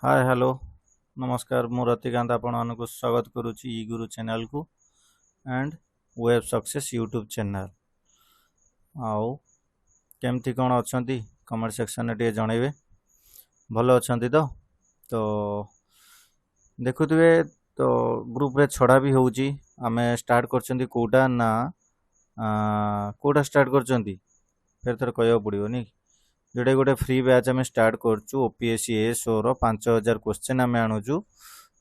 Hi hello नमस्कार मु रतिकांत आपण मानक स्वागत करुच्ची ई गुरु चैनल को and web success YouTube channel आउ केमती कौन अच्छा कमेंट सेक्शन टे जनइबे भल अच्छा तो देखुए तो ग्रुप रे छड़ा भी होउची आमे स्टार्ट करछंती कोटा ना कोटा स्टार्ट करछंती फिर थर कहया पड़िबो नी जोटा गोटे फ्री बैच आम स्टार्ट करछु ओपीएससी एसओ रो 5000 क्वेश्चन आम आणुचु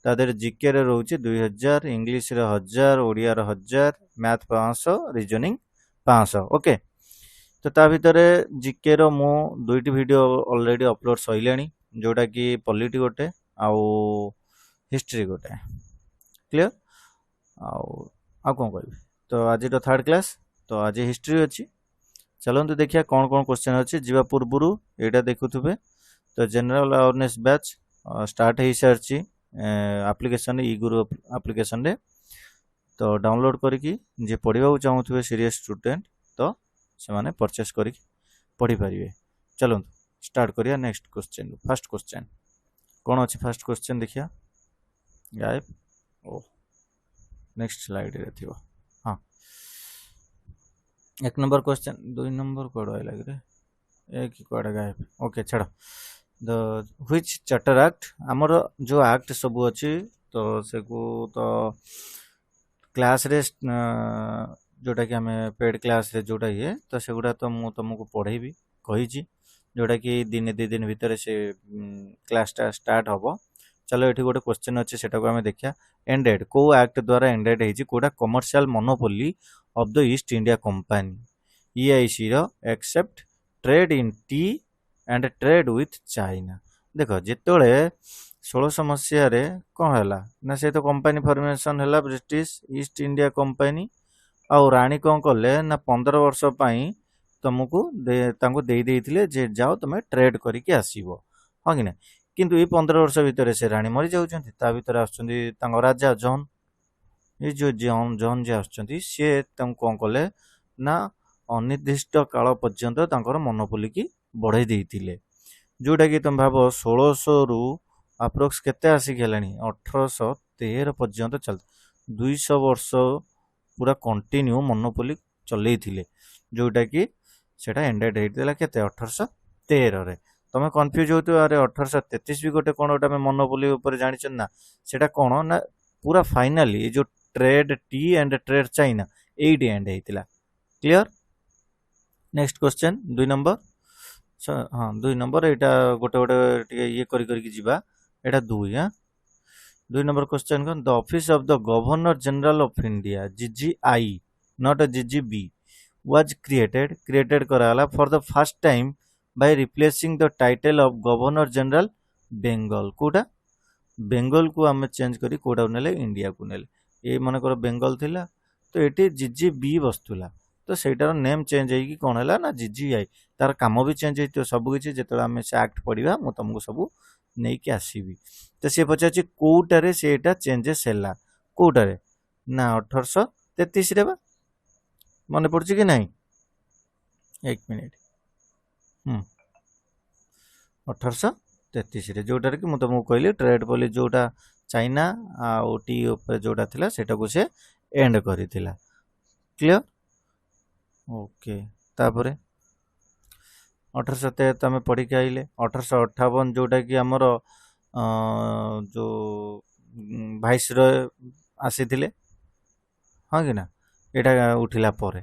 तादेर जीके रे रोचे 2000 इंग्लिश रे 1000 ओडिया रे 1000 मैथ 500 रीजनिंग 500 ओके। तो ता भितर जीके रो मु दुईटी वीडियो ऑलरेडी अपलोड सइलानी जोटा कि पॉलिटी गोटे आउ हिस्ट्री गोटे क्लियर आउ कौन कहबी। तो आज थर्ड क्लास तो आज हिस्ट्री अच्छी चलते देखिए कौन कौन क्वेश्चन अच्छे जीवा पूर्व यहाँ देखुवे। तो जनरल अवेयरनेस बैच स्टार्ट हो सारी एप्लिकेशन ई गुरु एप्लिकेशन रे तो डाउनलोड करके जे पढ़ा चाहूे सीरियस स्टूडेंट तो से माने परचेस कर पढ़ी पारे। चलो स्टार्ट करिया नेक्स्ट क्वेश्चन फर्स्ट क्वेश्चन कौन अच्छी फर्स्ट क्वेश्चन देखिया गायब ओ नेक्स्ट स्लाइड रे थिबो। हाँ एक नंबर क्वेश्चन दुई नंबर कौड़ आई लगे एक कौड़ा गायब ओके छाड़ द व्हिच चार्टर एक्ट आमर जो एक्ट सब अच्छी तो से को तो क्लास रे जोटा कि आम पेड क्लास रे जोटा ये तो सेगुड़ा तो मु तुमको पढ़ेबी कही जोटा कि दिने दी दिन भितर से क्लासटा स्टार्ट हम। चलो ये गोटे क्वेश्चन अच्छे से आम देखिया एंडेड को एक्ट द्वारा एंडेड है कोटा commercial monopoly of the East India Company EIC रो except trade in tea and trade with China. देख जिते 1600 मसीह कौन है ना से तो कंपनी फॉर्मेशन है ब्रिटिश ईस्ट इंडिया कंपनी आउ राणी कौन कले ना 15 वर्ष तुमको दे देथिले जे जाओ तुम ट्रेड करके आसीबो हाँ कि ना किंतु ये 15 वर्ष भितर से राणी मरी जाउछंती ता भितर आछंती तांको राजा जॉन ये जो जॉन जॉन जे आछंती से तम कौन कले ना अनिर्दिष्ट काल पर्यंत तांकर मोनोपोली की बढ़ाई देथिले जोटा कि तुम भाव 1600 रु अप्रोक्स केते आसिक हेलानी 1813 पर्यंत चल 200 वर्ष पूरा कंटिन्यू मोनोपोली चलई थिले जोटा कि सेटा एंडेड हेइतला केते 1813 रे। तुम कन्फ्यूज हो अरे 1833 भी गोटे कौन गोटे मोनोपोली ऊपर जानी ना सेटा कौन ना पूरा फाइनाली जो trade T and trade China eight and होता क्लियर। नेक्स्ट क्वेश्चन 2 नंबर हाँ 2 नंबर यहाँ गोटे गोटे ये करके जीवा एटा 2 हाँ 2 नंबर क्वेश्चन कौन the office of the governor general of India GGI not GGB was created कराला for the first time by replacing the title of governor general Bengal कोटा बेंगल को आम चेंज करी कोटा नेले इंडिया को नेले ये मन कर बेंगल थिला तो ये जीजीबी बसुला तो सेटार नेम चेंज होगी कौन है ना जीजीआई तार काम भी चेंज हो सब किसी जो आम से एक्ट पढ़ा मुझे तुमको सब नहीं कि आसबि। तो सी पचार कौटारे से चेंजेस है कौटारे ना 1833 रे मन पड़े कि नहीं एक मिनिट 1833 जोटार कि मुझे तुमको कहली ट्रेड पॉलिसी जोटा चाइना आउ टी जोटा थिला सेटा को से एंड करिथिला क्लियर ओके। तापरे 1813 आम पढ़ी के आइले 1858 जोटा कि आमर जो भाइस रॉय आसी हाँ कि ना एटा उठिला परे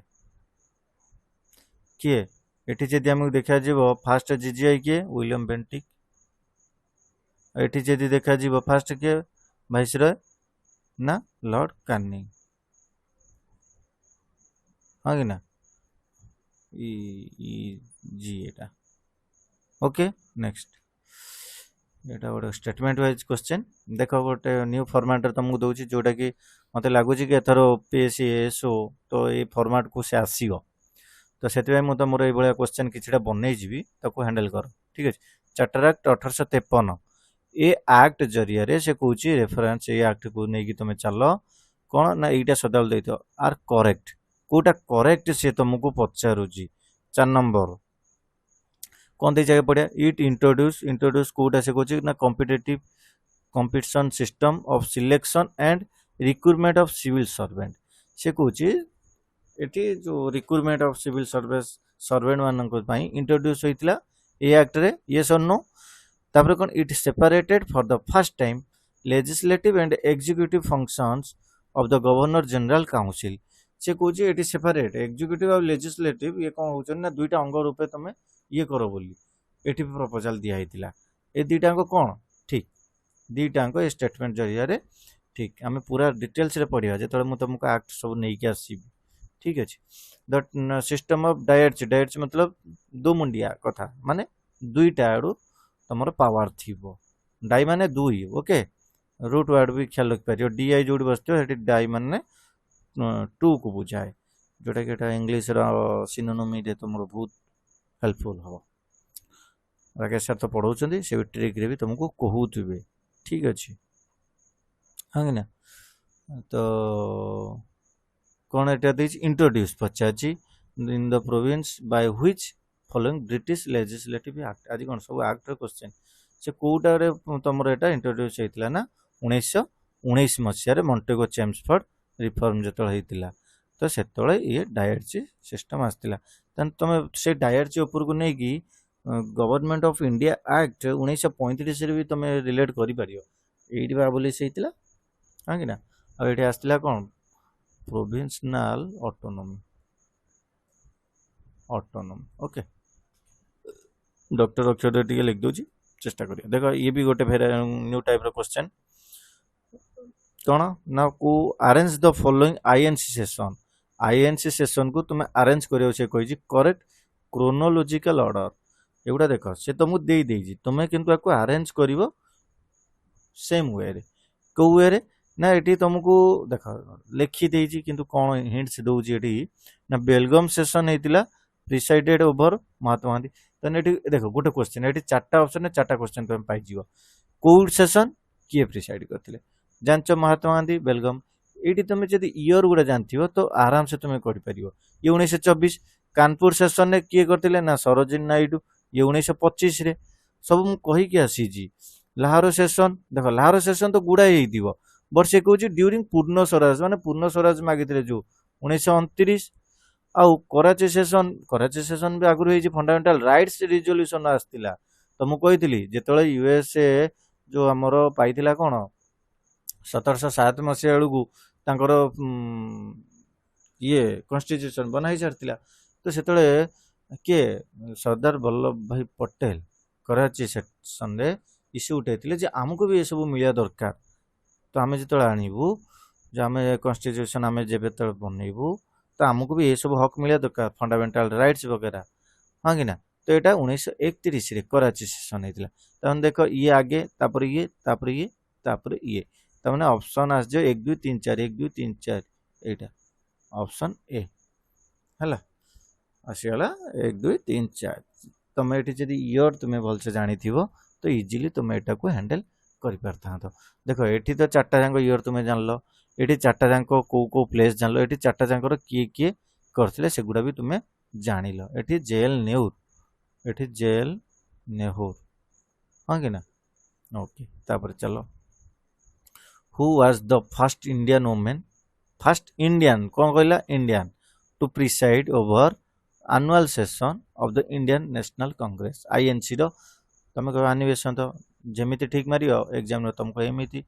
किए एटी जदि आमको देखा जीव फास्ट जीजीआई किए विलियम बेंटिक एटी जदि देखा जीव फास्ट किए भाइसरॉय ना लॉर्ड कार्निंग हाँ कि ना जी एटा ओके। नेक्स्ट एटा गोटे स्टेटमेंट वाइज क्वेश्चन देख गोटे न्यू फॉर्मेट तुमको दूसरी जोटा कि मत लगुच कि एथर ओपीएससी एसओ तो ये फॉर्मेट को से आसीबो तो से मुझे मोर ये क्वेश्चन किसी बनईजी हैंडल कर ठीक अच्छे। चार्टर एक्ट 1853 ये एक्ट जरिया से कौन रेफरेन्स ये एक्ट को लेकिन तुम चल कौन ना यहाँ सदाबल दे आर करेक्ट कौटा करेक्ट सी तुमको पचारूँ 4 नंबर कौन दे जाके पढ़िया इट इंट्रोड्यूस कोटा से कहूँ ना competitive competition system of selection and recruitment of civil servant से कହୁची एटी जो recruitment of civil service servant मानक पाई इंट्रोड्यूस होइतिला ए एक्ट रे यस और नो तापर कोन it separated for the first time legislative and executive functions of the governor general council से कहुची एटी सेपरेट एग्जीक्यूटिव और लेजिस्लेटिव ये कोन होचन ना दुईटा अंग रूपे तमे ये करो बोली एटी प्रपोजल दिया हितिला ए दुईटा अंग कोन ठीक दुईटाक ये स्टेटमेंट जरिया ठीक आम पूरा डिटेल्स रे पढ़िया जो मुझे तुमको एक्ट सब नहीं कि आसबि ठीक अच्छे द सिस्टम ऑफ डायट्स मतलब दो मुंडिया कथा माने दुईटा आड़ू तुम पावर थी डाई माने दुई ओके रूट वार्ड भी ख्याल रखिपार डी आई जो बस डाई माने टू को बुझाए जोटा कि इंग्लीश सिनोनिम तुम बहुत हेल्पफुल हम राकेश सर तो पढ़ाऊँ से ट्रिक रे भी तुमको कहूवे ठीक अच्छे हाँ कि ना तो कौन एटा देछि इंट्रोड्यूस पचाची in the province by which following British legislative act आज कौन सब एक्ट रे क्वेश्चन से कोटा रे तमरो एटा इंट्रोड्यूस हेतिला ना 1919 मसिया रे मॉन्टेगो चेम्सफोर्ड रिफॉर्म जतळ हेतिला तो सेतळे ये डायटची सिस्टम आस्तिला तन तमे से डायटची ऊपर को नै कि गवर्नमेंट ऑफ इंडिया एक्ट 1935 रे भी तमे रिलेट करि पारियो एइडी बाबुली से हेतिला हाँ कि ना आ एठी आस्तिला कोन प्रोविंशनल ऑटोनॉमी ओके डॉक्टर अक्षर टी लिख दूँ चेष्टा करिए देखो ये भी गोटे फेर न्यू टाइप रो क्वेश्चन कौन ना को arrange the following INC session को तुम अरेंज करियो से कहि करेक्ट क्रोनोलॉजिकल ऑर्डर एगुड़ा देख से तुमको दे देजी तुम्हें किंतु आपको अरेंज करिवो सेम वे रे को वे रे ना एटी तुमको देख लिखी देजी किंतु कौन हिंट्स दउजी एटी ना बेलगाम session हेतिला presided over Mahatma Gandhi तने एटी देखो गोटे क्वेश्चन एटी चारटा ऑप्शन चारटा क्वेश्चन तुम पाई जीवो कोड सेशन किए प्रिसाइड करथिले जानच महात्मा गांधी बेलगाम एटी तुम जदि ईयर गुडा जानथिबो तो आराम से तुम कर परिबो ये 1924 कानपुर सेशन ने किए करथिले ना सरोजिनी नायडू ये 1925 रे सब मु कहि के आसी जी लाहौर सेशन देखो लाहौर सेशन तो गुडा ही दिबो बट से कहूँ ड्यूरिंग पूर्ण स्वराज माने पूर्ण स्वराज मागिले जो 1929 आउ कराची सेशन भी आगु होई फंडामेंटाल राइट्स रिजोल्यूशन आसतिला तो मु कहितली जेतळे यूएसए जो हमर पाइथिला कोन 1707 मसिया बेलू तांकर ये कॉन्स्टिट्यूशन बनाई सारथिला तो सेतळे के सरदार वल्लभ भाई पटेल कराची सेशन रे इश्यू उठाइथिले जे हमको भी ये सब मिलिया दरकार तो आम जो आणबू जो आम कन्स्टिट्यूशन आम जब बनइबू तो आमको भी ये सब हक मिले दरकार फंडामेंटाल राइट्स वगैरह हाँ कि ना तो यहाँ 1931 रे कराची सेशन होता तमें देख ये आगे तापर ये तापर ये तापर ये तमें option us 1 2 3 4 1 2 3 4 Etah option A है आसीगला 1 2 3 4 तुम ये जब ईयर तुम्हें भलसे जानी तो इजिली तुम यहाँ को हैंडल कर देख ये तो चार्टा जाक ईयर तुम्हें जानल ये चार्टा जाक कौ प्लेस जानल ये चार्टा जाकर किए किए करते सेगुड़ा भी तुम्हें जान ये जेल नेहुर हाँ कि ना ओके तापर चलो who was the first Indian women first Indian कौन कहला Indian to preside over annual session of the Indian National Congress INC रो तुम कह आनिवेशन तो जमीती ठीक मारियो एग्जाम तुमको एमती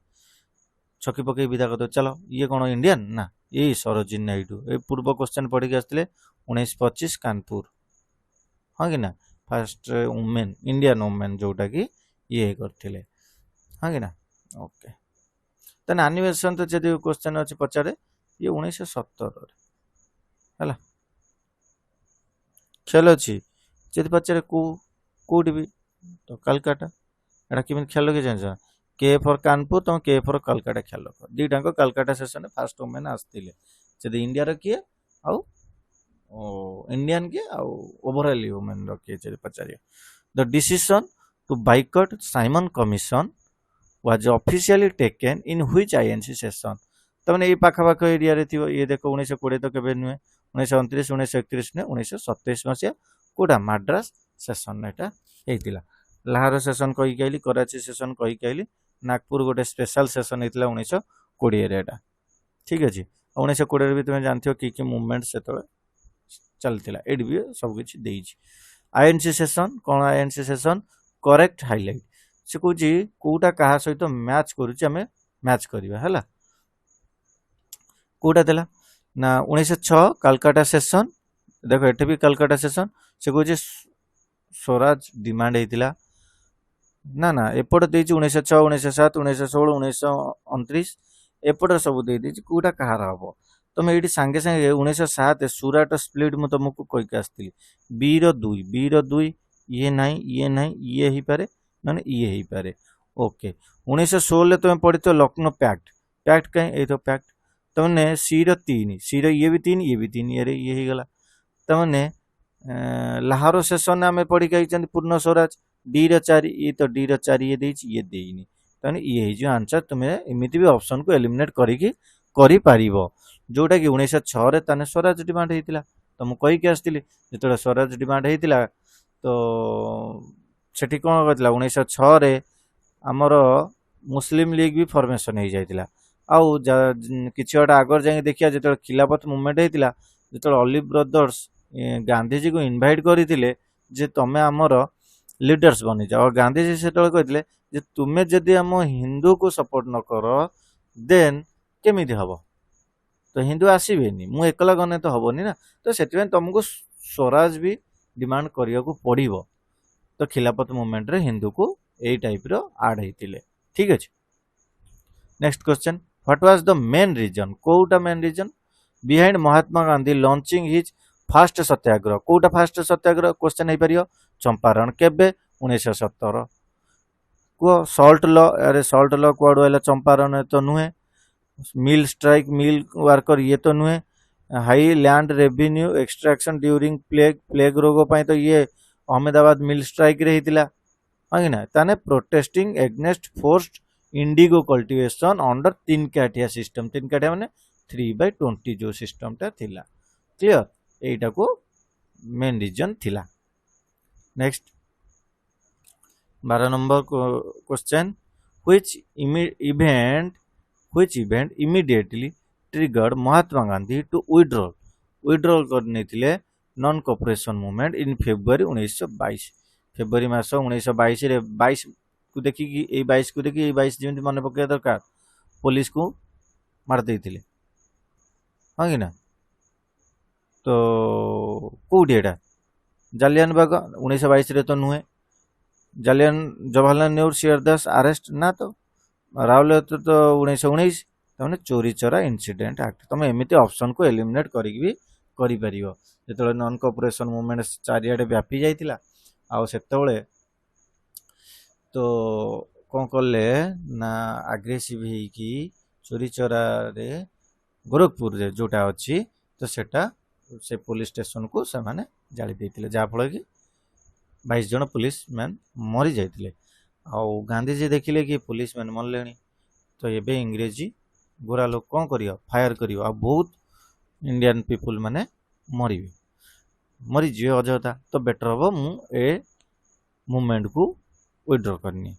छकी पकई विदा कर दो चलो ये कौन इंडियन ना ये सरोजिनी नायडू ये पूर्व क्वेश्चन पढ़ी आसते 1925 कानपुर हाँ कि ना फर्स्ट वुमेन इंडियन वुमेन जोटा कि ये करते हाँ कि ना ओके तेना आनिवेशन तो जब क्वेश्चन अच्छे पचारे ये 1917 है ख्याल अच्छी जब पचारे कौटी भी तो कलकाता एटा केमी ख्याल रखी जान के फॉर कानपुर तुम के फॉर कलकाता ख्याल रख दुईटा कलकाता सेशन में फास्ट वुमेन आसते जब इंडिया किए आउ इंडियन के आउ ओवरऑल वुमेन किए पचार the decision to boycott Simon commission was officially taken in which INC session तमने ये पाखापाख एरिया रे थी ये देख 1920 तो केबे नुहे 1929 1931 ने 1927 मसिया कोडा मद्रास सेशन एटा हेतिला लाहौर सेशन कही कहली कराची सेशन कही कहली नागपुर गोटे स्पेशल सेशन हेतिला 1920 रे एटा ठीक अछि 1920 भी तुम जानथियो कि मूवमेंट से चलतिला एडी भी सब कुछ देइछि आईएनसी सेशन कोन आईएनसी सेशन करेक्ट हाइलाइट से कहूँ कोटा कहा सहित मैच करुच्चे आम मैच करवा है कोटा देला ना 1906 कालकाटा सेशन देख एटे भी कालकाटा सेशन से कहूँ स्वराज डिमांड होता ना ना एपट दे 1906 1907 1916 1929 एपट सब दे कोटा कहार हम तुम ये सांगे सांगे 1907 सुराट स्प्लिट मु तुमको कहीकि आसती बी रुई ये ना ये ही पारे ना ये ही पारे ओके 1916 तुम पढ़ी तो लखनऊ पैक्ट पैक्ट कहीं ये तो पैक्ट तुमने सी रीन सी ये भी तीन ये ही गला तुमने लाहौर सेशन आम पढ़ी कही पूर्ण स्वराज डी रो4 ये तो डी रो4 ये देनी ये देनी तमें ये जो आंसर तुम्हें एमती भी ऑप्शन को एलिमिनेट करी जोटा कि 1906 ताने स्वराज डिमांड होता तो मुझे कहीकि आसती जो स्वराज डिमांड होता तो सेठी कौन कहला 1906 आमर मुस्लिम लीग भी फॉर्मेशन हो जाता आउ किसी गोटे आगर जाए देखिए जो खिलाफत मुवमेंट होता जो अलिव ब्रदर्स गांधीजी को इनवाइट करते जे तुम्हें आमर लीडर्स बनी जाओ और गांधीजी से कहते तुम्हें जदि आम हिंदू को सपोर्ट न कर देन केमी हम तो हिंदू आसबेनि मु एकला गने तो हेनी ना तो से तुमको स्वराज भी डिमांड करने को पड़ो तो खिलाफत मुवमेंट रे हिंदू को यही टाइप रो आड होते ठीक अच्छे next question what was the main reason कोटा main reason behind Mahatma Gandhi launching his fast Satyagraha कोटा फास्ट सत्याग्रह क्वेश्चन हो पार चंपारण केबे 1917 को सल्ट लॉ अरे सल्ट लॉ कुआडू आइला चंपारण तो नुहे मिल स्ट्राइक मिल वर्कर ये तो नुहे high land revenue extraction during plague रोग पाई तो ये अहमदाबाद मिल स्ट्राइक रे हितिला हाँ ना ताने protesting against forced indigo cultivation under 3 kathia system 3 kathia माने 3/20 जो सिस्टम टा थिला क्लियर एटा को मेन रीजन थिला next 12 number question which event immediately triggered Mahatma Gandhi to withdrawal करने थिले non cooperation movement in February 1922 February मास 1922 रे 22 को देखिकी ए 22 को देखि ए 22 जेमति मन पकेया दरकार पुलिस को मार देथिले हां कि ना तो कोउडी एटा जालियन बाग 1922 रे तो नुहे जालियन जवाहरलाल नेहरू शेरदास अरेस्ट ना तो रावल तो 1919 तमने चोरी चोरा इंसिडेंट एक्ट तुम एमती ऑप्शन को एलिमिनेट करी भी करि परियो जेतले नॉन कोऑपरेशन मूवमेंट चारियाडे व्यापी जाइतिला आ सेतबेले तो कौन कले ना आग्रेसिव होगी चोरी चोरा रे गोरखपुर रे जोटा अच्छी तो सेटा से पुलिस स्टेशन को से माने जाली देथिले जाफल कि 22 जन पुलिस मैन मरी जाइतिले आ गांधीजी देखिले कि पुलिस मैन मरले तो ये इंग्रेजी गोरा लोग कौन करियो फायर करियो आ बहुत इंडियन पीपुल माने मरी जीवे अजता तो बेटर हम मु ए मूवमेंट को विड्रॉ करनी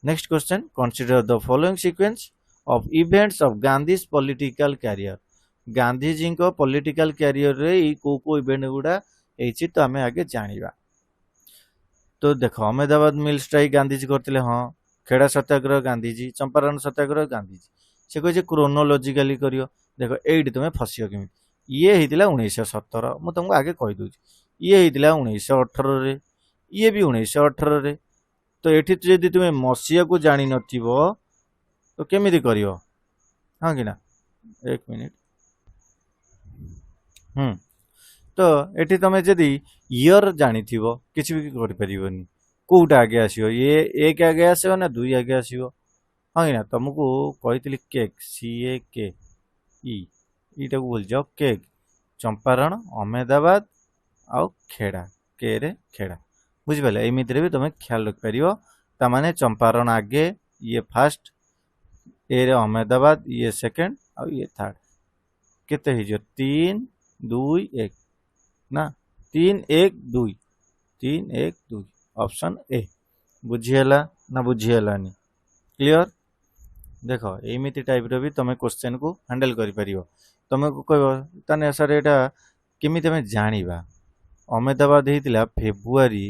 next question consider the following sequence of events of Gandhi's political career Gandhiji को पॉलिटिकल कैरियर रे को इवेंट गुड़ा एची तो आमे आगे जानिबा तो देखो अहमदाबाद मिल स्ट्राइक गांधीजी करते हाँ खेड़ा सत्याग्रह गांधीजी चंपारण सत्याग्रह गांधीजी से कहे क्रोनोलॉजिकली करियो देखो एट तुम्हें फसियो केमी ये होता 1917 मुझे तुमको आगे कहीदे ये होता 1918 रे ये भी 1918 रे तो ये जब तुम्हें मसीहा को जानी न तो केमी कर हाँ कि ना एक मिनिट तो ये तुम जदि इयर जानी किसी भी कर कोटा आगे आसो ये एक आगे आसो ना 2 आगे आसो हाँ कि ना तुमको कही केक CAK ईटा को भूल जाओ केक चंपारण अहमदाबाद आउ खेड़ा के रे खेड़ा बुझिपारे एमती भी तुम ख्याल रखिपार ताने चंपारण आगे ये फास्ट ए रे अहमदाबाद ये सेकेंड आउ ये थर्ड केते 3 2 1 ना 3 1 2 3 1 2 ऑप्शन ए बुझीगला ना बुझीगलानी क्लियर देख एमती टाइप रो भी तुम क्वेश्चन को हैंडल कर पारियो तुमको कह ताने सर एटा केमिति हमें जानिबा अहमदाबाद होता फेब्रुआरी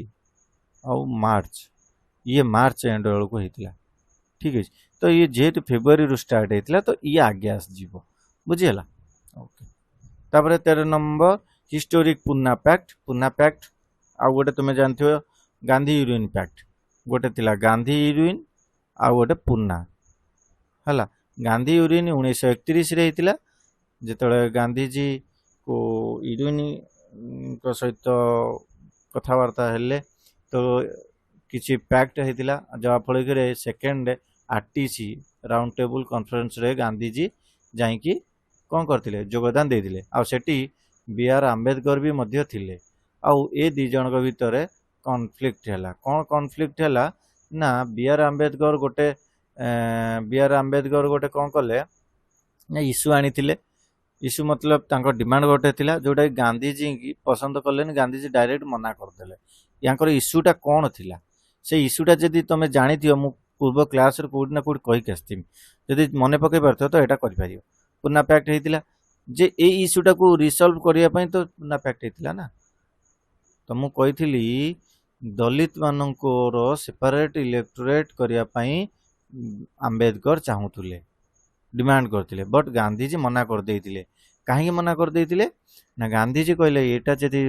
और मार्च ये मार्च एंड बेलू होता ठीक है तो ये जेहेतु फेब्रुआरी रू स्टार्ट होता तो ये आगे आसଯିव बुझीगला ओके तापर 13 नंबर हिस्टोरिक पुना पैक्ट आ गोटे तुम्हें जानथियो गांधी यूरिन पैक्ट गोटे थिला गांधी यूरिन आ गोटे पुना हला गांधी यूरिन 1931 रे हितला जेतळे गांधीजी को यूरिन को सहित कथबार्ता हेले तो किसी पैक्ट होता जहाँ फल second RTC round table conference रे गांधीजी जाइकी कौन करते योगदान देते आठी बी आर आंबेडकर भी मध्य थिले आउ ए दी जन भितर कॉन्फ्लिक्ट है कौन कॉन्फ्लिक्ट है ना बी आर आंबेडकर गोटे कौन कले ना इश्यू आनी इश्यू मतलब तांको डिमांड गोटे थिला जोटा गांधीजी की पसंद कले गांधीजी डायरेक्ट मना करदेले यांकर इश्यूटा कौन थिला से इश्यूटा जदि तुम जानी मु पूर्व क्लास कोडी ना कोडी कहीकि आसथिमि जदि मने पकई पारथो तो एटा करि पारियो पुना पैक्ट होता जे ए इश्यूटा को रिसल्व करने तो पुना पैक्ट होता ना तो मु कही दलित मानकर सेपरेट इलेक्टोरेट करने आंबेडकर चाहूले डिमांड करते बट गांधीजी मना कर देइतिले कहीं मना कर देइतिले ना गांधीजी कहले एटा जदि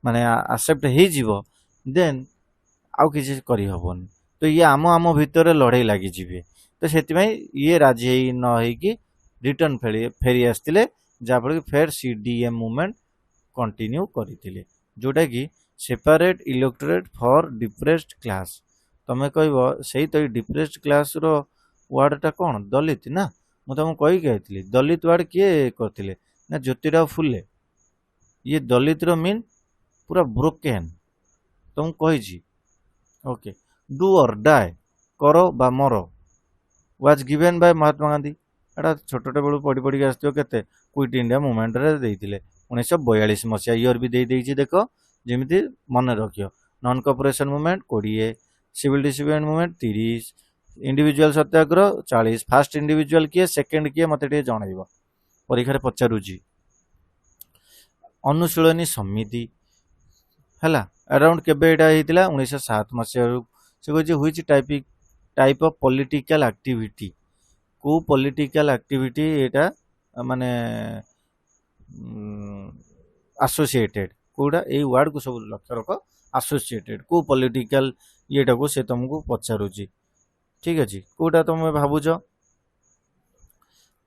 माने एक्सेप्ट हो जीवो देन आउ किसी करि हबनी तो ये आम आम भितर लड़ाई लगी जीवे तो से ये राजी न होगी रिटर्न फेरी आसते जहाँफल कि फेर सीडीएम मूवमेंट कंटिन्यू करते जोटा कि separate electorate for depressed class तुम कह से तो डिप्रेस्ड क्लास रो वार्डटा कौन दलित ना मुझे तुमको कही दलित वार्ड किए करते ना ज्योतिराव फुले ये दलित रो मीन पूरा ब्रोकेन तुमको कही ओके डू और डाए करो बा मरो was given by Mahatma Gandhi एटा छोटे बेलू पढ़ी पढ़ी आसो के क्विट इंडिया मुवमेंट रे देइतिले 1942 मसीहा इयर भी देदेछि देख जमी मन रखियो non cooperation movement 20 civil disobedient movement 30 individual satyagraha 40 fast individual किए सेकेंड किए मत जन परीक्षा पचारूची अनुशीलनी समिति है अराउंड केबे एटा होता 1907 मसीह से कहे which type of political activity को पॉलिटिकल एक्टिविटी एटा माने एसोसिएटेड कोडा ए वर्ड को सब लक्ष्य रख एसोसिएटेड को पॉलिटिकल येटा को से तुमको पचारूची ठीक अच्छे कोटा तुम भावुच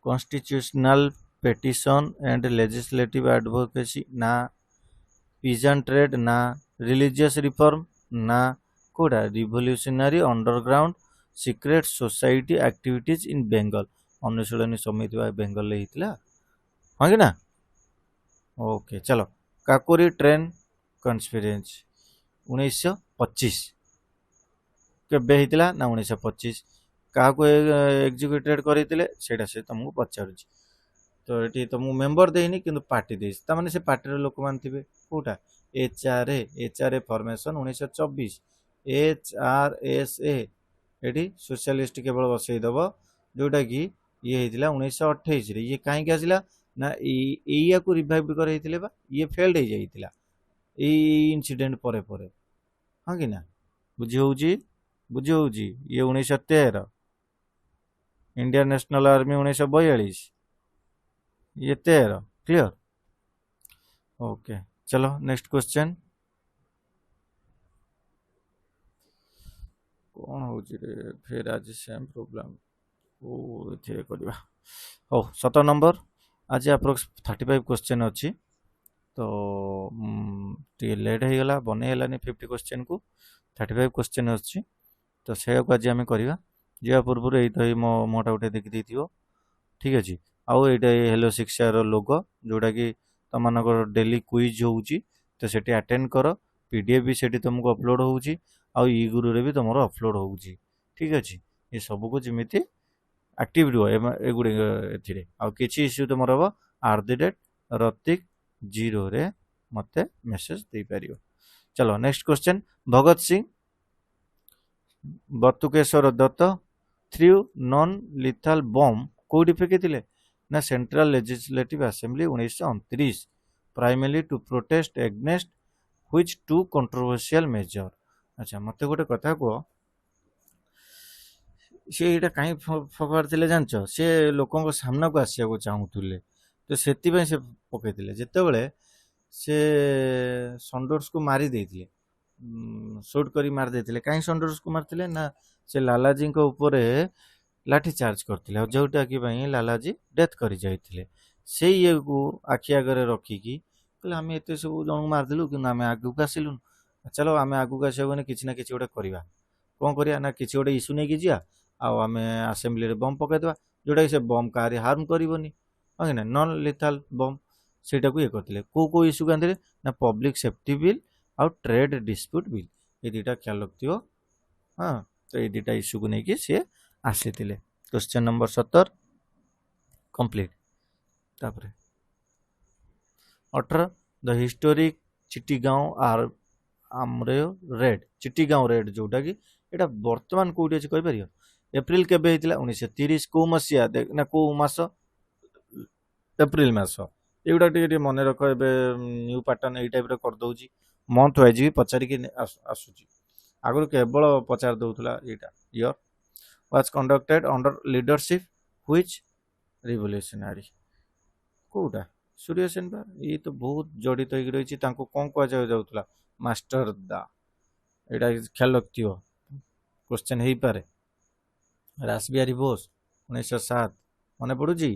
constitutional petition and legislative advocacy ना पिजन ट्रेड ना रिलीजियस रिफॉर्म ना कोडा revolutionary underground secret society activities in Bengal Anushilan Samiti Bengal होता हाँ कि ना ओके चलो काकोरी ट्रेन कन्स्पिरेंसी 1925 केबे होता ना 1925 क्या एग्जीक्यूटेड करते से तुमको पचार तो ये तुमको मेम्बर देनी कि पार्टी देने से पार्टी लोक मान थे कौटा एचआरए फॉर्मेशन 1924 एचआरएसए ये सोशलिस्ट केवल बसईदेव जोटा कि ये होता 1928 ये कहीं आसला ना या को रिवाइव कर ये फेल्ड हो जाता इनसीडेंट परे परे हाँ कि ना बुझी हो ये 1913 इंडियन नेशनल आर्मी 1942 ये 13 क्लियर ओके चलो नेक्स्ट क्वेश्चन कौन हो फिर आज सेम प्रोब्लेम ओ थे करवा हो 17 नंबर आज अप्रोक्स 35 क्वेश्चन अच्छी तो टे लेट हो गला बनईगलानी 50 क्वेश्चन को 35 क्वेश्चन अच्छी तो से आज आम करवा जा पूर्व ये मो मोटा गोटे देखी ठीक अच्छे आउ ये हेलो शिक्षार लोगो जोटा कि तुम मानक डेली क्विज होउची तो सेठी अटेंड कर पीडीएफ भी सेठी तुमको अपलोड होउची आउ ई गुरु रे भी तुम अपलोड होउची ठीक अच्छे ये सब को जमी एक्टिव एगुड़े आउ किसी इश्यू तुम हम @रतिक 0 रे मते मेसेज दे पारियो। चलो next question, Bhagat Singh Batukeshwar Dutt threw non lethal bomb कोडी फेंकिथिले ना central legislative assembly 1929 primarily to protest against which two controversial measure. अच्छा मते गोटे कथा को सी एटा कहीं फकाड़े जानच सी लोकों सामना को आसिया को चाहूले तो से पकईले जितेबले से संडोर्स को मारी देथिले सुट करी मार देथिले कहीं संडोर्स को मारथिले ना से लालाजी को ऊपर लाठी चार्ज करथिले जोटा कि लालाजी डेथ करी जाइथिले से ये को आखि आगे रखिकी कहले आम एत सब जन मारदेलु कि आम आगू आसिलु चलो आम आगू आसने कि ना कि गोटे करवा कौन करिया ना किसी गोटे इश्यू नहीं कि आम आसेम्बली बम पकईदे जोटा कि से बम काहारी हार्म करनी हाँ कि ना नॉन लिथल बम सेटा को ये करते को इश्यू को आंदे ना पब्लिक सेफ्टी बिल आउ ट्रेड डिस्प्यूट बिल ये दुटा ख्याल रखियो। हाँ तो ये दुटा इश्यू को लेकिन सी आसी क्वेश्चन नंबर 17 कंप्लीट। तापर 18 the historic Chittagong armoury raid Chittagong raid जोटा कि एटा वर्तमान कोठी अछि कहि परियो एप्रिल केबे हितला 1930 को मसिया ना को मास एप्रिल मास एगुड़ा टे मन रख ए न्यू पैटर्न यही टाइप कर दौची मंथ वाइज भी पचारिक आसूची आगु केवल पचार दौला यहाँ year was conducted under leadership which revolutionary कोटा सूर्य सेन बा ये तो बहुत जड़ित हो रही कौन कह जाऊला मास्टर दा यहाँ ख्याल रखिथ क्वेश्चन हो पारे रासबिहारी बोस 1907 मन पड़ुची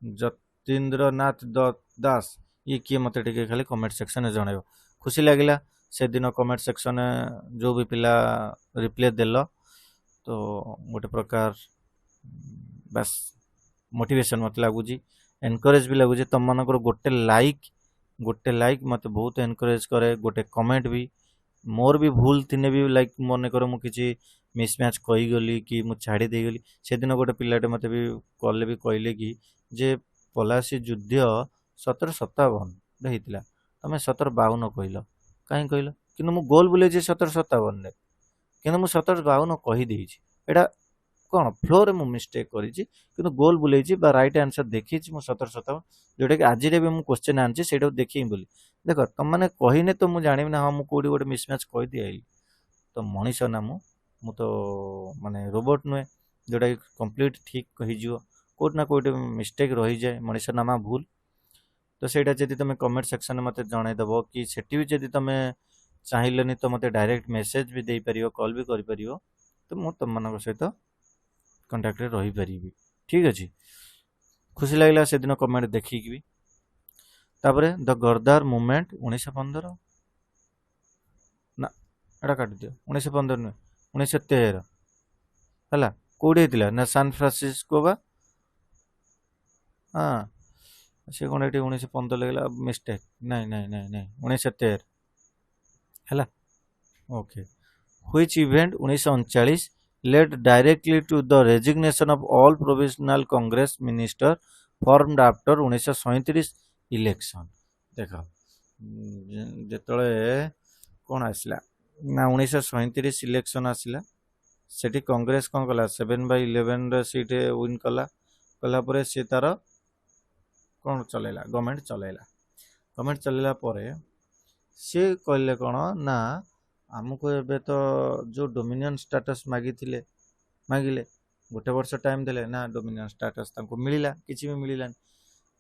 जतीन्द्र नाथ दास ये किए मत खाली कमेंट सेक्शन में जन खुशी लगे से दिन कमेंट सेक्शन जो भी पिला रिप्लाई देल तो गोटे प्रकार बस मोटिवेशन मत लगुच एनकरेज भी लगुच तुम मनकर गोटे लाइक मत बहुत एनकरेज करे गोटे कमेंट भी मोर भी भूल थिने भी लाइक मन कर मुझे मिसमैच कहीगली कि मुझे छाड़ी देगली से दिन गोटे पिलाटे मत भी कले भी कहले कि जे पलासी युद्ध 1757 होता तुम 1752 कहल कहीं कहल कि गोल बुले 1757 कि 1752 कहीदे यहाँ कौन फ्लोर मु मिस्टेक करी गोल बुले राइट आंसर देखी 1757 जोटा कि आज भी क्वेश्चन आनी से देखी बोली देख तुम मैंने कहने तो मुझे जानी ना हाँ मुझे कौटी गोटे मिसमैच कहीदी आई तो मनीष ना मु तो माने रोबोट नुहे जोटा कि कंप्लीट ठीक कहीजो कोट ना कोट मिस्टेक रही जाए मनीष नामा भूल तो सेटा जदि तुम कमेंट सेक्शन में मत जनईदेव कि सेठी भी जदि तुम चाहिए तो मत डायरेक्ट मेसेज भी दे पार कॉल भी कर पार तो मुझे तुम मान सहित कंटाक्ट रही पारि ठीक अच्छे खुशी लगे से दिन कमेंट देखिक भी तापर द गरदार मूवमेंट 1915 ना एटा काट दियो 1915 नुहे 1913 है कौटे होता ना सान फ्रांसिस्को बा हाँ से कौन ये 1915 लगे मिस्टेक नहीं नहीं नहीं नहीं 1913 है okay which event 1939 led directly to the resignation of all provisional congress minister formed after 1937 election देख जिते कौन आसला ना 1937 इलेक्शन आसला सेठी कांग्रेस कौन कला 7/11 सीट विन कला सी तार कौन चलेला गवर्नमेंट चलेला सी कहले कौन ना आमको एबे तो जो डोमिनियन स्टेटस मागिले गोटे वर्ष टाइम देले ना डोमिनियन स्टेटस तांको मिलिला किछि भी मिलिला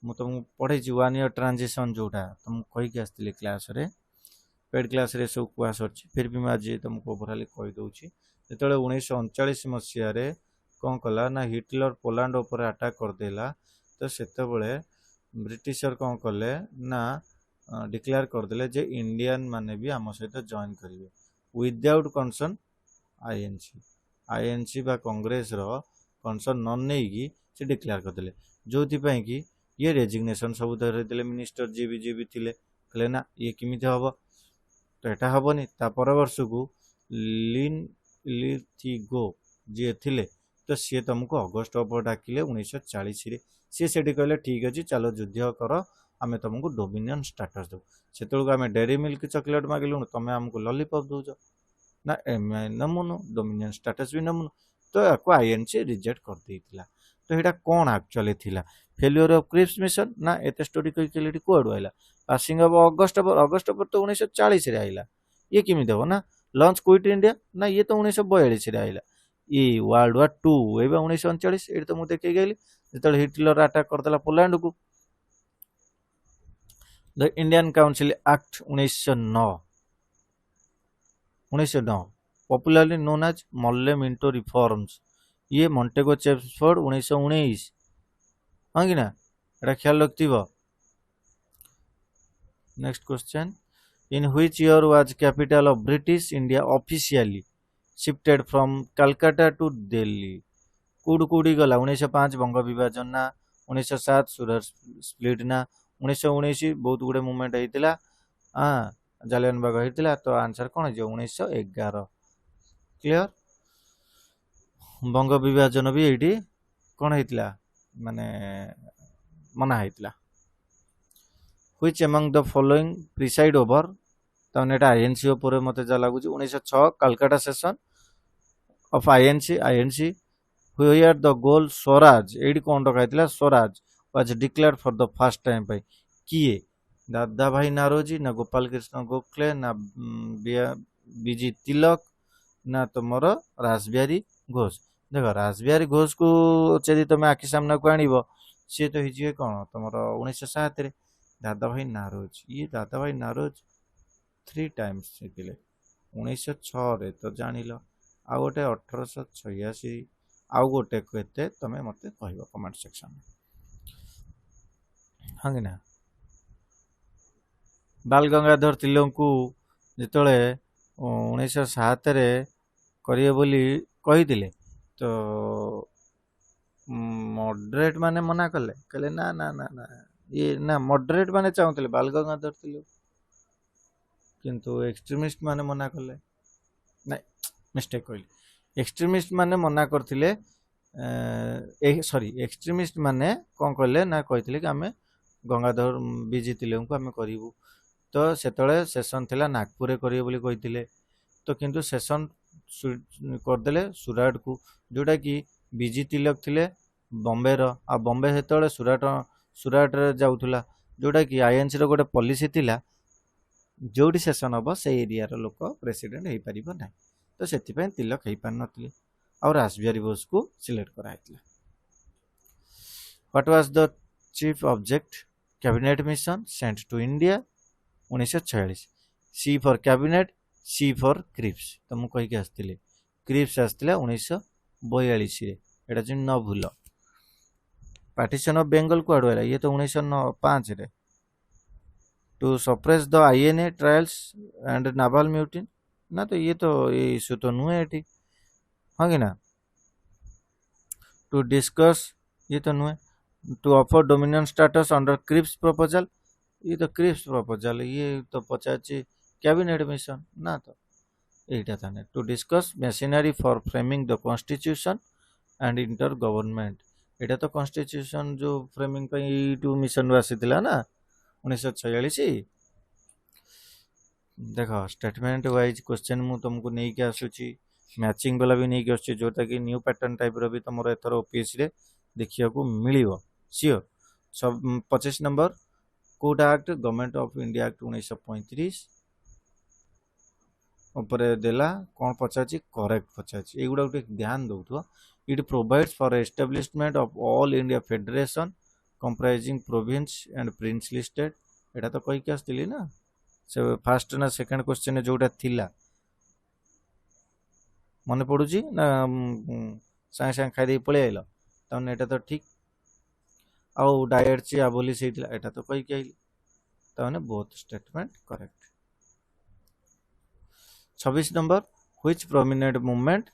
मु तुमको पढ़े 1 ईयर ट्रांजिशन जोटा तुमको कहीकि आसती क्लास रे पेड क्लास रे सब क्लास अच्छी फिर भी मैं आज तुमको ओवरऑल कही दूची जो 1939 मसीह कौन कला ना हिटलर पोलैंड उपर अटैक करदेला तो सेते ब्रिटिशर कौन कले ना डिक्लेयर करदे जे इंडियन माने भी आम सहित जॉइन करेंगे विदाउट कंसर्न आईएनसी बा कांग्रेस रो कंसर्न नन नहीं से डिक्लेयर करदे जो कि ये रेजिग्नेशन सब धरते मिनिस्टर जी भी थिले कहले ना ये किमिति हम तो यहाँ हेनी पर वर्ष को लिथिगो जी थिले तो सी तुमको अगस्ट ऑफ डाकिले 1940 सी से कहले ठीक अच्छे चलो युद्ध कर आमे तुमको डोमिनियन स्टेटस दो सेतुल आमे डेरी मिल्क चॉकलेट मागिलु तमे हमको लॉलीपॉप दउछ ना एमे नमुनु डोमिनियन स्टेटस भी नमुनु तो याको आईएनसी रिजेक्ट कर देइतिला तो एटा कोन एक्चुअली थिला फेल्योर ऑफ क्रिप्स मिशन ना एते स्टोरी कहि केलेटी कोड आइला पासिंग ऑफ अगस्त पर तो 1940 रे आइला ये किमि देबो ना लॉन्च क्विट इंडिया ना ये तो 1942 रे आइला ये वर्ल्ड वार 2 एबे 1939 एटा तो मु देखै गेली जेतल हिटलर अटैक करतला पोलैंड को the Indian council act 1909 popularly known as Morley Minto reforms ये मॉन्टेगो चेम्सफोर्ड 1919 हाँ कि ना एटा ख्याल रखथिबो next question in which year was capital of British India officially shifted from Calcutta to Delhi कूड़ कूड़ी गला 1905 बंग विभाजन ना 1907 सूरत स्प्लिट ना 1919 बहुत गुड़े मूवमेंट होता हाँ जालियन बाग होता तो आंसर कौन है 1911 क्लियर बंग विभाजन भी ये कौन होता माने मना होता which among the following preside over तमने एटा आईएनसी ऊपर मते जा लागुची 1906 Calcutta session of INC where the goal swaraj एडी कोन रखाइतला swaraj was declared for the first time by किए दादा भाई नारोजी ना गोपाल कृष्ण गोखले ना बीजी तिलक ना तुमर रासबिहारी घोष देख रासबिहारी घोष को यदि तुम आखि सामना को आनिबो सी तो हिजिए कोन तुमर 1907 रे दादा भाई नारोज ये दादा भाई नारोज 3 टाइम्स जितिले 1906 रे तो जानिलो आ गोटे 1886 आउ गोटे केते तमे मते कहबो कमेंट सेक्शन में हाँ कि ना बाल गंगाधर तिलक को जितले 1907 रे करिए बोली कहिदिले तो मॉडरेट माने मना कले कहले ना ना ना ना ये ना मॉडरेट माने चाहूतले बाल गंगाधर तिलक किंतु एक्सट्रीमिस्ट माने मना कले ना मिस्टेक कहली एक्सट्रीमिस्ट माने मना करथिले सॉरी एक्सट्रीमिस्ट माने कोन कहले ना कहिथिले कि हमें गंगाधर बीजी तिलक को हमें करिवु तो सेतळे सेशन थिला नागपुर रे करिए बोली कहिथिले तो किंतु सेशन कर देले सुराट को जोटा कि बीजी तिलक थिले बॉम्बे रो आ बॉम्बे सेतळे सुराट रे जाउथुला जोटा कि आईएनसी रो गोटे पॉलिसी थिला जोटी सेशन हबो से एरिया रो लोक प्रेसिडेंट हेई परिबो नै तो सेति पय तिलक हेई पान नथिले और रासबिहारी बोस को सिलेक्ट करा हैतला what was the chief object cabinet mission sent to India 1946 C for cabinet C for Cripps तो मु कहि के आस्तिले क्रिप्स आस्तिला 1942 रे एटा जे न भूल पार्टीशन ऑफ बंगाल को आडवाला ये तो 1905 रे to suppress the INA trials and naval mutiny ना तो ये इशू तो नुहे एठी हाँ कि ना टू डिस्कस ये तो नुहे to offer dominion status under Cripps proposal ये तो क्रिप्स प्रपोजल ये तो पचाची कैबिनेट मिशन ना तो एटा थाने to discuss machinery for framing the constitution and inter government एटा तो कॉन्स्टिट्यूशन जो फ्रेमिंग पे टू मिशन आसीथिला ना 1946 देखो स्टेटमेंट वाइज क्वेश्चन मु तुमको नहीं के आसुची मैचिंग वाला भी नहीं के आसुची जोटा कि न्यू पैटर्न टाइप रो भी तमरो एथरो ओपीएससी रे देखिया को मिलिबो सियोर सब 25 number code act government of India act 1935 ऊपर देला कौन पचाची करेक्ट पचाची एगुडा गोटे ध्यान दउथो it provides for establishment of all India federation comprising province and princely state एटा तो कहि के आस्तिली ना से फर्स्ट ना सेकंड क्वेश्चन जोटा थिला मन पड़ुची ना साइ साइ खाइ दे पळे आइलो तने एटा तो ठीक आउ डायट ची आबोली सेइतला एटा तो कहि के आइली तने both statement correct 26 number which prominent movement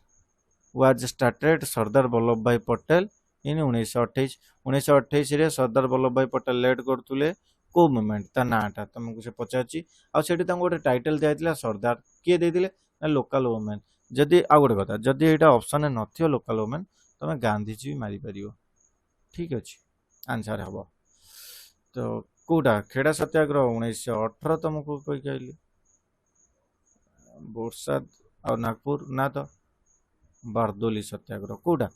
was started Sardar Vallabhbhai Patel इन 1928 रे सरदार वल्लभ भाई पटेल लेड करतुले को मूवमेंट ता नाटा तुमको से पचाची आ सेठी तंग गोटे टाइटल दियाइतला सरदार के देदिले ना लोकल वुमेन जदि आ गोटे कथा जदि एटा ऑप्शन न थियो लोकल वुमेन तमे गांधी जी मारी परियो ठीक अछि आंसर हबो तो कोटा खेड़ा सत्याग्रह 1918 तुमको कोई कहली बोरसाद और नागपुर ना तो बारदोली सत्याग्रह कोटा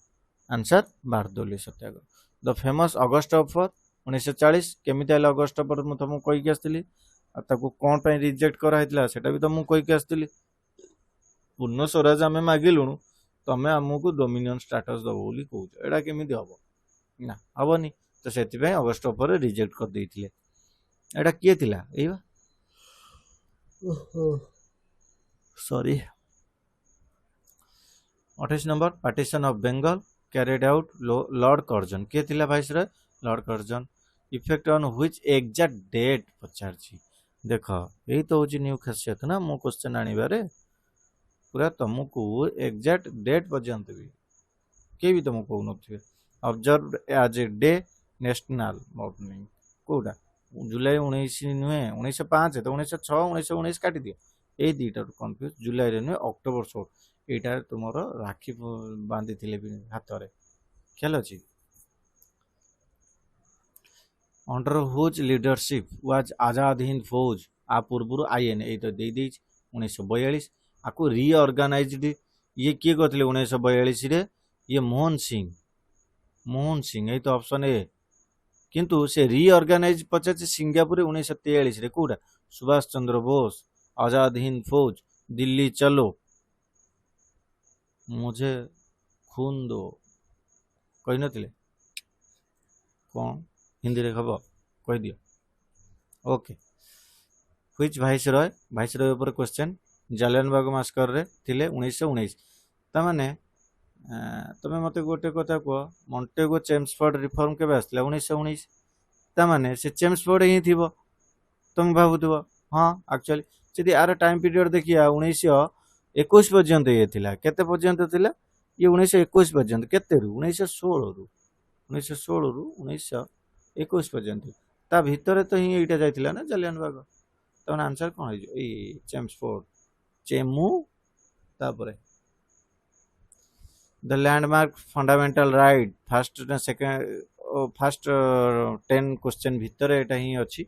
answer Bardoli satyagraha the famous August offer 1940 केमिति आइला अगस्ट ऑफर मु तुमको कहि के आस्तिली आ ताको कोन पे रिजेक्ट करा हितला सेटा भी तुमको कहि के आस्तिली पूर्ण स्वराज आमे मागिलुणु तमे हमको डोमिनियन स्टेटस दबो बोली कहूछ एडा केमिति हबो ना हबनी तो सेति पे अगस्ट ऑफर रिजेक्ट कर देथिले एडा किए थिला एबा sorry 28 number partition of Bengal carried out lord Curzon किए थिला viceroy lord Curzon effect on which exact date पचारछि देख यही तो होची न्यू खासियत ना मो क्वेश्चन आनिबारे पूरा तुमको एग्जैक्ट डेट पर्यंत भी के भी तुमको कहू नथिबे observe as a day national mourning कोडा जुलाई 19 नुहे 1905 तो 1906 1919 काटी दियो ए दीटा कंफ्यूज जुलाई रे नुहे अक्टोबर 16 एटा तुमर राखी बांधी थिले भी हाथ रे ख्याल अछि under whose leadership was Azad Hind फौज आ पूर्व आईएन ए तो दे 1942 आको रीऑर्गेनाइज्ड ये किए करथिले 1942 रे ये मोहन सिंह यही तो ऑप्शन ए किंतु से रीऑर्गेनाइज पचाचे सिंगापुर 1943 रे कोडा सुभाष चंद्र बोस आजाद हिंद फौज दिल्ली चलो मुझे खून दो कही नथिले कौन हिंदी रे खबर कह दियो ओके व्हिच वाइसरॉय ऊपर क्वेश्चन जालियनबाग मास्कर रे थिले 1919 ता माने तमे मते गोटे कथा को मॉन्टेगो चेम्सफोर्ड रिफॉर्म केबे आसला 1919 ता माने से चेम्सफोर्ड ही थिबो तुम भाबुथबो हां एक्चुअली जदि आर टाइम पीरियड देखिया 1921 पर्यंत ये थिला केते पर्यंत थिला ये 1921 पर्यंत केते रु 1916 रु 1921 पर्यंत ता भीतर तो ही एटा जाइथिला ना जालियनबाग तो आंसर कोन है ए चेम्सफोर्ड चेमू तापरे the landmark fundamental right first second first 10 question भीतर एटा ही अछि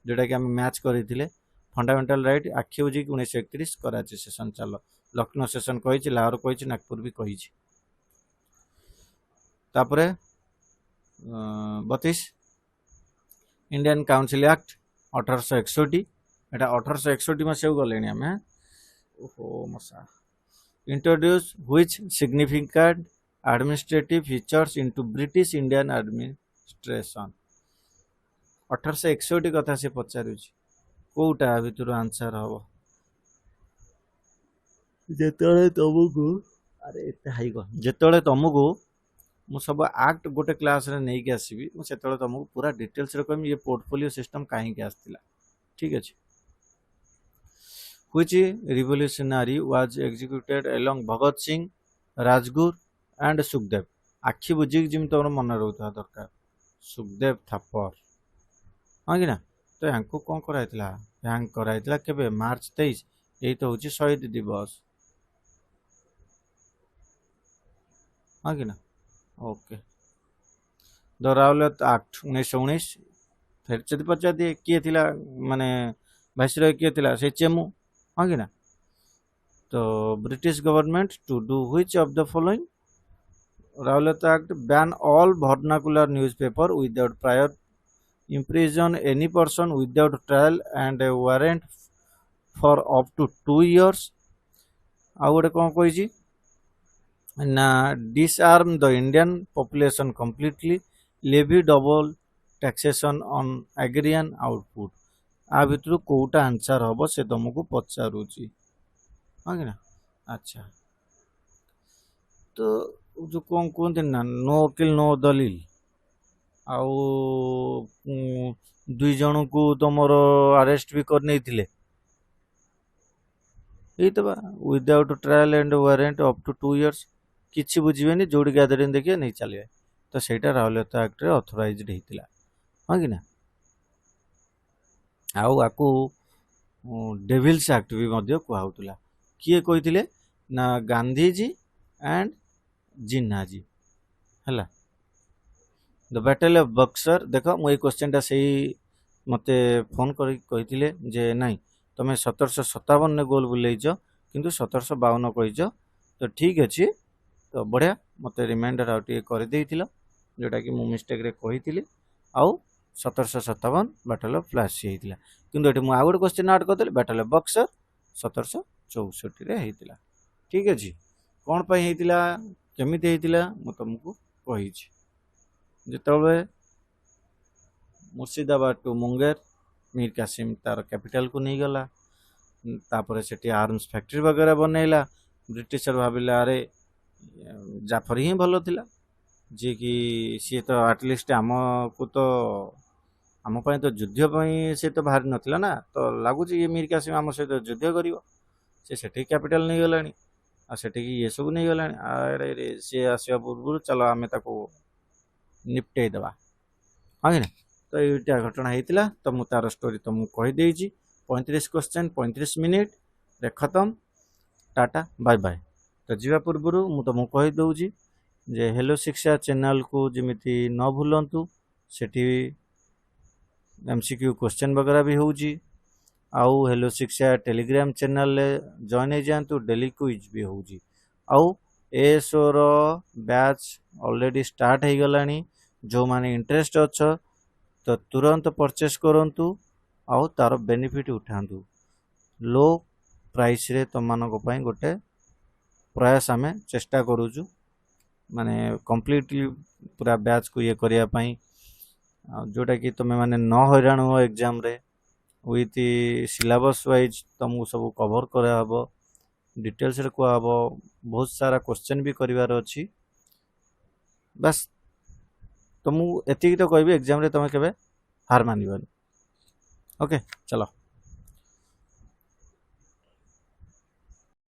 जेटा कि हम मैच करिथिले फंडामेंटल राइट आखि बुझी 1931 कराची सेशन चलो लखनऊ सेशन कहिछि लाहौर कहिछि नागपुर भी कहिछि तापरे 32 इंडियन काउंसिल एक्ट 1861 एटा 1861 में सेव गलेनी हमें ओहो मसा introduce which significant administrative features into British Indian administration 1861 कथा से पचारुछि कोटा भितर आंसर हबो जेतळे तुमको अरे एते हाई गो जेतळे तुमको मु सब एक्ट गोटे क्लास रे नै के आसीबी मु सेतळे तुमको पूरा डिटेल्स रे कहम ये पोर्टफोलियो सिस्टम काहे के आस्तिला ठीक अछि which revolutionary was executed along Bhagat Singh, Rajguru and Sukhdev आखि बुझी जिम तोर मन रहता दरकार सुखदेव थापर हाँ कि ना तो यांको कौन कराइतला यांक कराइतला केबे मार्च 23 यही तो होची शहीद दिवस हाँ कि ना ओके द राउलेट एक्ट 1919 फिर चदी पचा दिए किए थिला माने वाइसरॉय किए थिला से चेमू हाँ कि ना तो British government to do which of the following Rowlatt Act ban all vernacular newspaper without prior imprison any person without trial and a warrant for up to 2 years ଆଉ ଗୋଟେ କଣ କହିଛି ନା disarm the Indian population completely levy double taxation on agrarian output आ भितर Kota answer हबो से तुमको पचारुची हाँ कि ना अच्छा तो जो कौन कहते ना नो वकील नो दलील आउ दुई जन को तुमर अरेस्ट भी कर नहीं without trial and warrant up to 2 years किछि बुझिबेनी जोड़ी गैदरिंग देखिए नहीं चलिए तो सेटा राहुलता एक्ट रे ऑथराइज्ड हेतिला हां कि ना आउ आकु डेविल्स एक्ट भी मध्य कहउतला किए कहिथिले ना गांधी जी एंड जिन्ना जी हला द बैटल ऑफ बक्सर देखो मु क्वेश्चन टा सही मते फोन कर कही जे नाई तुम 1757 ने गोल बुलेइच किंतु 1752 कहीच तो ठीक अच्छे तो बढ़िया मते रिमाइंडर आउ टे कर देइथिल जोटा कि मु मिस्टेक रे कही आउ 1757 बैटल ऑफ प्लासी होइतिला किंतु एठी मु आउ गोटे क्वेश्चन ऐड करदेली बैटल ऑफ बक्सर 1764 रे होइतिला ठीक अछि कोन पई होइतिला केमिति होइतिला मु तुमको कहिछि जेतबे मुर्शिदाबाद टू मुंगेर मीर कासिम तार कैपिटल को नहीं गला तापर सेठी आर्म्स फैक्ट्री वगैरह बनैला ब्रिटिशर भाविला अरे जाफर ही भलो थिला जे कि सी तो एटलिस्ट आम को तो आम पाई तो युद्ध पाई से तो बाहरी नथिला ना तो लागुची ये मीर कासिम आम सहित युद्ध करिवो से सेठी कैपिटल नहीं गलानी आ सेठी ये सब नहीं गलानी अरे रे से आसिया पूर्व चलो आमे ताको निपटे दबा हाँ कि ना तो ये घटना होता तो मुझे तार स्टोरी तुमको कहीदे 35 क्वेश्चन 35 मिनिट रे खत्म टाटा बाय बाय तो जीवा पूर्व मु तुमको कहीदे जे हेलो शिक्षा चैनल को जमीती न भूलु सेठी एमसीक्यू क्वेश्चन वगैरह भी होउजी आउ हेलो शिक्षा टेलीग्राम चैनल जॉइन हो जातु डेली क्विज भी होउजी आउ एएसओ रो बैच ऑलरेडी स्टार्ट हो गलानी जो माने इंटरेस्ट अच्छा तो तुरंत परचेस करंतु आउ तार बेनिफिट उठांतु लो प्राइस रे तुम मानक पई गोटे प्रयास आमे चेष्टा करूछु माने कंप्लीटली पूरा बैच को ये करिया पई जोटा कि तुम माने न हैरान हो एग्जाम रे विथ सिलेबस वाइज तुमको सब कवर करा हबो डिटेल्स रे को हबो बहुत सारा क्वेश्चन भी करिवार अछि बस तुमको एतिक तो कहबी एग्जाम रे तुम केबे हार मानिबनी ओके चलो।